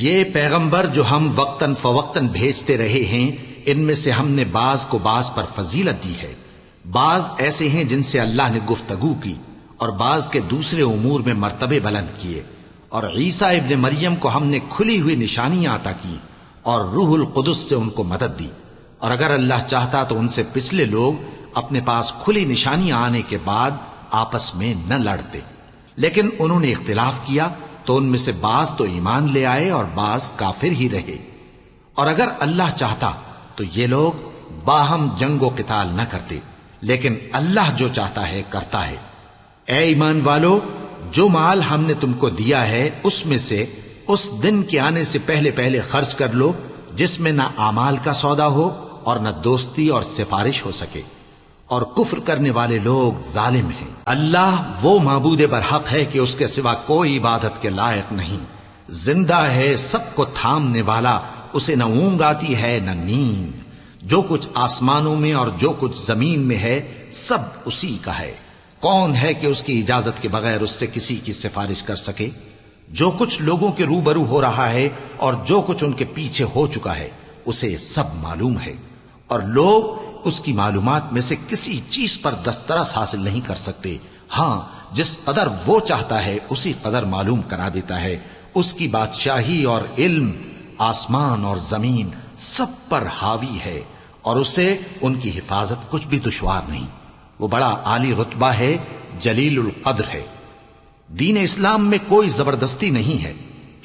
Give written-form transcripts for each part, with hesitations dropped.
یہ پیغمبر جو ہم وقتاً فوقتاً بھیجتے رہے ہیں، ان میں سے ہم نے بعض کو بعض پر فضیلت دی ہے، بعض ایسے ہیں جن سے اللہ نے گفتگو کی، اور بعض کے دوسرے امور میں مرتبے بلند کیے، اور عیسیٰ ابن مریم کو ہم نے کھلی ہوئی نشانیاں عطا کی اور روح القدس سے ان کو مدد دی، اور اگر اللہ چاہتا تو ان سے پچھلے لوگ اپنے پاس کھلی نشانیاں آنے کے بعد آپس میں نہ لڑتے، لیکن انہوں نے اختلاف کیا تو ان میں سے بعض تو ایمان لے آئے اور بعض کافر ہی رہے، اور اگر اللہ چاہتا تو یہ لوگ باہم جنگ و قتال نہ کرتے، لیکن اللہ جو چاہتا ہے کرتا ہے۔ اے ایمان والو، جو مال ہم نے تم کو دیا ہے اس میں سے اس دن کے آنے سے پہلے پہلے خرچ کر لو جس میں نہ اعمال کا سودا ہو اور نہ دوستی اور سفارش ہو سکے، اور کفر کرنے والے لوگ ظالم ہیں۔ اللہ وہ معبود برحق ہے کہ اس کے سوا کوئی عبادت کے لائق نہیں، زندہ ہے، سب کو تھامنے والا، اسے نہ اونگ آتی ہے نہ نیند، جو کچھ آسمانوں میں اور جو کچھ زمین میں ہے سب اسی کا ہے۔ کون ہے کہ اس کی اجازت کے بغیر اس سے کسی کی سفارش کر سکے؟ جو کچھ لوگوں کے روبرو ہو رہا ہے اور جو کچھ ان کے پیچھے ہو چکا ہے اسے سب معلوم ہے، اور لوگ اس کی معلومات میں سے کسی چیز پر دسترس حاصل نہیں کر سکتے، ہاں جس قدر وہ چاہتا ہے اسی قدر معلوم کرا دیتا ہے۔ اس کی بادشاہی اور علم آسمان اور زمین سب پر حاوی ہے، اور اسے ان کی حفاظت کچھ بھی دشوار نہیں۔ وہ بڑا عالی رتبہ ہے، جلیل القدر ہے۔ دین اسلام میں کوئی زبردستی نہیں ہے،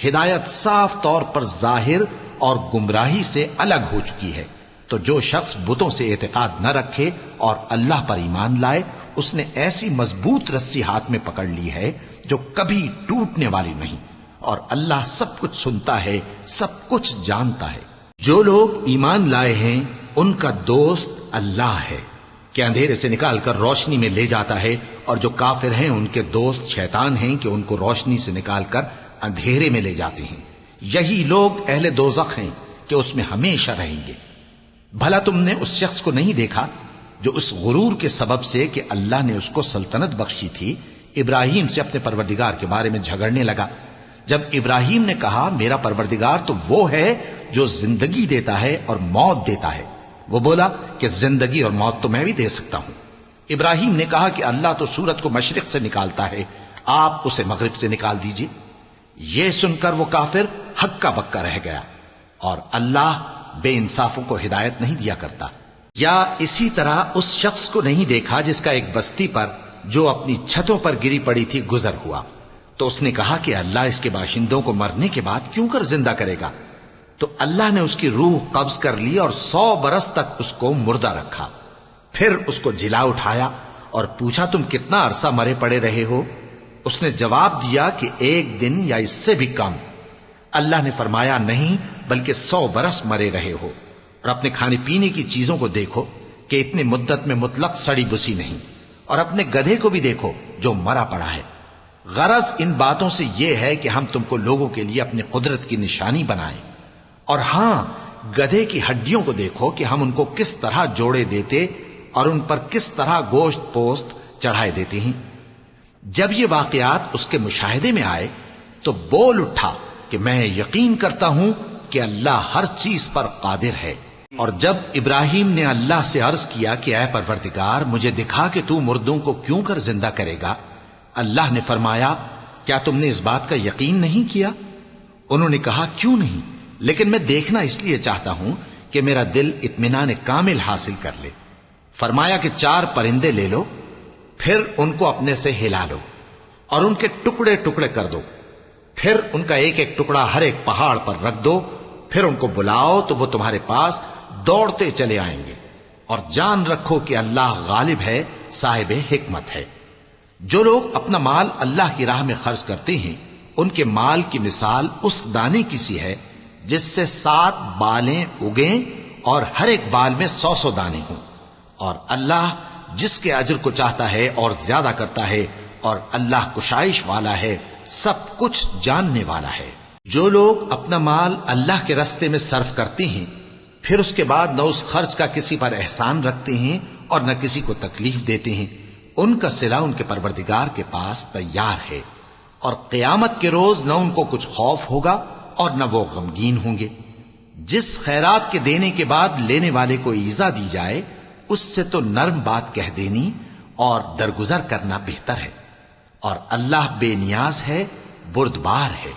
ہدایت صاف طور پر ظاہر اور گمراہی سے الگ ہو چکی ہے، تو جو شخص بتوں سے اعتقاد نہ رکھے اور اللہ پر ایمان لائے، اس نے ایسی مضبوط رسی ہاتھ میں پکڑ لی ہے جو کبھی ٹوٹنے والی نہیں، اور اللہ سب کچھ سنتا ہے، سب کچھ جانتا ہے۔ جو لوگ ایمان لائے ہیں ان کا دوست اللہ ہے کہ اندھیرے سے نکال کر روشنی میں لے جاتا ہے، اور جو کافر ہیں ان کے دوست شیطان ہیں کہ ان کو روشنی سے نکال کر اندھیرے میں لے جاتے ہیں۔ یہی لوگ اہل دوزخ ہیں کہ اس میں ہمیشہ رہیں گے۔ بھلا تم نے اس شخص کو نہیں دیکھا جو اس غرور کے سبب سے کہ اللہ نے اس کو سلطنت بخشی تھی، ابراہیم سے اپنے پروردگار کے بارے میں جھگڑنے لگا؟ جب ابراہیم نے کہا میرا پروردگار تو وہ ہے جو زندگی دیتا ہے اور موت دیتا ہے، وہ بولا کہ زندگی اور موت تو میں بھی دے سکتا ہوں۔ ابراہیم نے کہا کہ اللہ تو سورج کو مشرق سے نکالتا ہے، آپ اسے مغرب سے نکال دیجئے۔ یہ سن کر وہ کافر ہکا بکا رہ گیا، اور اللہ بے انصافوں کو ہدایت نہیں دیا کرتا۔ یا اسی طرح اس شخص کو نہیں دیکھا جس کا ایک بستی پر جو اپنی چھتوں پر گری پڑی تھی گزر ہوا، تو اس نے کہا کہ اللہ اس کے باشندوں کو مرنے کے بعد کیوں کر زندہ کرے گا؟ تو اللہ نے اس کی روح قبض کر لی اور 100 برس تک اس کو مردہ رکھا، پھر اس کو جلا اٹھایا اور پوچھا تم کتنا عرصہ مرے پڑے رہے ہو؟ اس نے جواب دیا کہ 1 دن یا اس سے بھی کم۔ اللہ نے فرمایا نہیں بلکہ 100 برس مرے رہے ہو، اور اپنے کھانے پینے کی چیزوں کو دیکھو کہ اتنی مدت میں مطلق سڑی بسی نہیں، اور اپنے گدھے کو بھی دیکھو جو مرا پڑا ہے۔ غرض ان باتوں سے یہ ہے کہ ہم تم کو لوگوں کے لیے اپنی قدرت کی نشانی بنائیں، اور ہاں گدھے کی ہڈیوں کو دیکھو کہ ہم ان کو کس طرح جوڑے دیتے اور ان پر کس طرح گوشت پوست چڑھائے دیتے ہیں۔ جب یہ واقعات اس کے مشاہدے میں آئے تو بول اٹھا کہ میں یقین کرتا ہوں کہ اللہ ہر چیز پر قادر ہے۔ اور جب ابراہیم نے اللہ سے عرض کیا کہ اے پروردگار مجھے دکھا کہ تو مردوں کو کیوں کر زندہ کرے گا، اللہ نے فرمایا کیا تم نے اس بات کا یقین نہیں کیا؟ انہوں نے کہا کیوں نہیں، لیکن میں دیکھنا اس لیے چاہتا ہوں کہ میرا دل اطمینان کامل حاصل کر لے۔ فرمایا کہ 4 پرندے لے لو، پھر ان کو اپنے سے ہلا لو اور ان کے ٹکڑے ٹکڑے کر دو، پھر ان کا ایک ایک ٹکڑا ہر ایک پہاڑ پر رکھ دو، پھر ان کو بلاؤ تو وہ تمہارے پاس دوڑتے چلے آئیں گے، اور جان رکھو کہ اللہ غالب ہے، صاحب حکمت ہے۔ جو لوگ اپنا مال اللہ کی راہ میں خرچ کرتے ہیں ان کے مال کی مثال اس دانے کی سی ہے جس سے 7 بالیں اگیں اور ہر ایک بال میں 100 دانے ہوں، اور اللہ جس کے اجر کو چاہتا ہے اور زیادہ کرتا ہے، اور اللہ کشائش والا ہے، سب کچھ جاننے والا ہے۔ جو لوگ اپنا مال اللہ کے راستے میں صرف کرتے ہیں پھر اس کے بعد نہ اس خرچ کا کسی پر احسان رکھتے ہیں اور نہ کسی کو تکلیف دیتے ہیں، ان کا صلہ ان کے پروردگار کے پاس تیار ہے، اور قیامت کے روز نہ ان کو کچھ خوف ہوگا اور نہ وہ غمگین ہوں گے۔ جس خیرات کے دینے کے بعد لینے والے کو ایذا دی جائے اس سے تو نرم بات کہہ دینی اور درگزر کرنا بہتر ہے، اور اللہ بے نیاز ہے، بردبار ہے۔